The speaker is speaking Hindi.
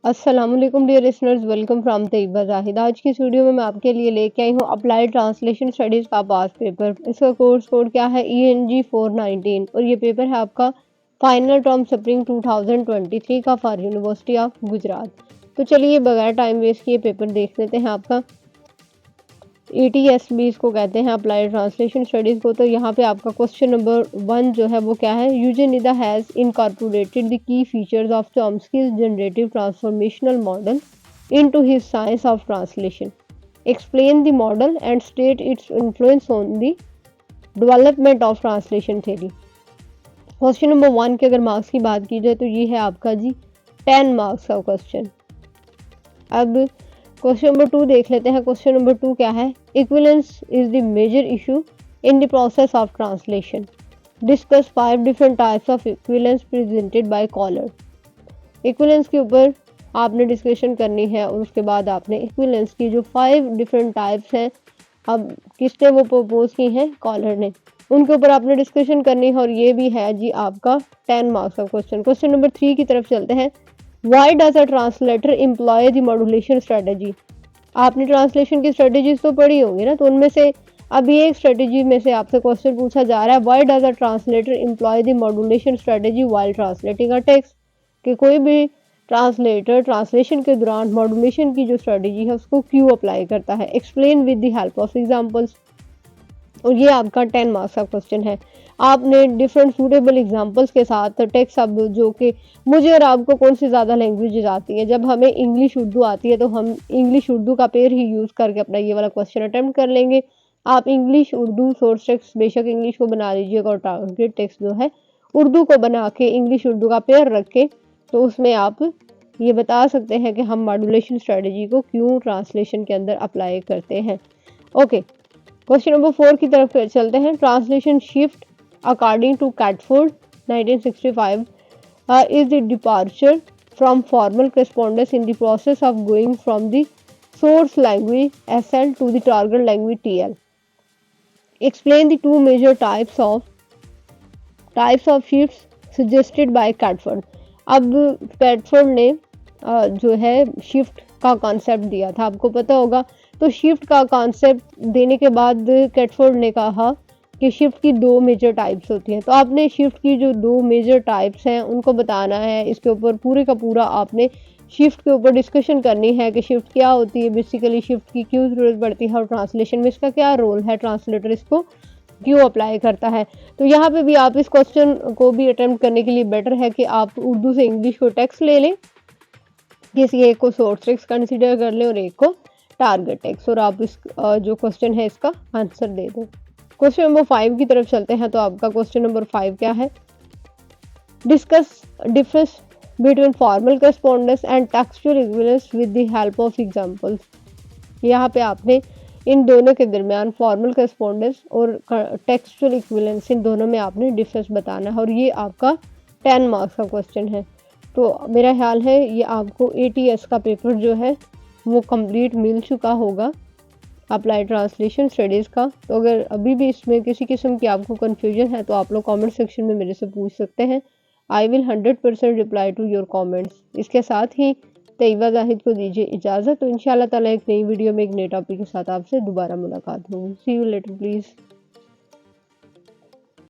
अस्सलाम वालेकुम dear listeners, welcome from Tayyaba Zahid. आज की इस वीडियो में मैं आपके लिए लेके आई हूँ अप्लाइड ट्रांसलेशन स्टडीज़ का पास पेपर। इसका कोर्स कोड क्या है, ENG 419, और ये पेपर है आपका फाइनल टर्म स्प्रिंग 2023 का फॉर यूनिवर्सिटी ऑफ गुजरात। तो चलिए बगैर टाइम वेस्ट किए पेपर देख लेते हैं आपका। ATSB इसको कहते हैं, अप्लाइड ट्रांसलेशन स्टडीज़ को। तो यहाँ पे आपका क्वेश्चन नंबर 1 जो है वो क्या है, Eugene Nida has incorporated the key features of Chomsky's generative transformational model into his science of translation. Explain the model and state its influence on the development of translation theory. Question number 1 के अगर मार्क्स की बात की जाए तो ये है आपका जी 10 मार्क्स का क्वेश्चन। अब क्वेश्चन नंबर 2 देख लेते हैं। क्वेश्चन नंबर 2 क्या है, equivalence is the major issue in the process of translation. Discuss 5 different types of equivalence presented by Koller. Equivalence के ऊपर आपने डिस्कशन करनी है और उसके बाद आपने इक्विवेलेंस की जो 5 डिफरेंट टाइप्स हैं, अब किसने वो प्रपोज की हैं, कॉलर ने, उनके ऊपर आपने डिस्कशन करनी है। और ये भी है जी आपका 10 मार्क्स का क्वेश्चन। क्वेश्चन नंबर 3 की तरफ चलते हैं। Why does a translator employ the modulation strategy. आपने ट्रांसलेशन की स्ट्रेटजीज तो पढ़ी होंगी ना, तो उनमें से अभी एक स्ट्रेटजी में से आपसे क्वेश्चन पूछा जा रहा है, why does a translator employ the modulation strategy while translating a text. कि कोई भी ट्रांसलेटर ट्रांसलेशन के दौरान मॉड्यूलेशन की जो स्ट्रेटजी है उसको क्यों अप्लाई करता है। Explain with the help of examples. और ये आपका 10 मार्क्स का क्वेश्चन है। आपने डिफरेंट सूटेबल एग्जांपल्स के साथ टेक्स्ट, अब जो कि मुझे और आपको कौन सी ज़्यादा लैंग्वेजेस आती हैं, जब हमें इंग्लिश उर्दू आती है तो हम इंग्लिश उर्दू का पेयर ही यूज़ करके अपना ये वाला क्वेश्चन अटेम्प्ट कर लेंगे। आप इंग्लिश उर्दू सोर्स टेक्स्ट बेशक इंग्लिश को बना लीजिएगा और टारगेट टेक्स्ट जो है उर्दू को बना के इंग्लिश उर्दू का पेयर रख के, तो उसमें आप ये बता सकते हैं कि हम मॉड्यूलेशन स्ट्रेटजी को क्यों ट्रांसलेशन के अंदर अप्लाई करते हैं। ओके, क्वेश्चन नंबर 4 की तरफ चलते हैं। Translation shift according to Catford 1965 is the departure from formal correspondence in the process of going from the source language SL to the target language TL. Explain the two major types of shifts suggested by Catford. अब कैटफोर्ड ने जो है शिफ्ट का कॉन्सेप्ट दिया था, आपको पता होगा। तो शिफ्ट का कॉन्सेप्ट देने के बाद कैटफोर्ड ने कहा कि शिफ्ट की 2 मेजर टाइप्स होती हैं। तो आपने शिफ्ट की जो 2 मेजर टाइप्स हैं उनको बताना है। इसके ऊपर पूरे का पूरा आपने शिफ्ट के ऊपर डिस्कशन करनी है कि शिफ्ट क्या होती है, बेसिकली शिफ्ट की क्यों ज़रूरत पड़ती है और ट्रांसलेशन में इसका क्या रोल है, ट्रांसलेटर इसको क्यों अप्लाई करता है। तो यहाँ पे भी आप इस क्वेश्चन को भी अटेम्प्ट करने के लिए बेटर है कि आप उर्दू से इंग्लिश को टेक्स्ट ले लें, किसी एक को सोर्स टेक्स्ट कंसिडर कर लें और एक को टारगेट टेक्स्ट, और आप इस जो क्वेश्चन है इसका आंसर दे दें। क्वेश्चन नंबर 5 की तरफ चलते हैं। तो आपका क्वेश्चन नंबर 5 क्या है, discuss difference between formal correspondence and textual equivalence with the help of examples. यहाँ पे आपने इन दोनों के दरमियान फॉर्मल करस्पॉन्डेंस और टेक्सचुअल इक्विवेलेंस, इन दोनों में आपने डिफरेंस बताना है, और ये आपका 10 मार्क्स का क्वेश्चन है। तो मेरा ख्याल है ये आपको ATS का पेपर जो है वो कंप्लीट मिल चुका होगा, अप्लाई ट्रांसलेशन स्टडीज़ का। तो अगर अभी भी इसमें किसी किस्म की आपको कन्फ्यूजन है तो आप लोग कमेंट सेक्शन में मेरे से पूछ सकते हैं। I will 100% reply to your comments. इसके साथ ही तैयबा जाहिद को दीजिए इजाज़त। तो इंशाल्लाह ताला एक नई वीडियो में एक नए टॉपिक के साथ आपसे दोबारा मुलाकात होगी। सी यू लेटर प्लीज़।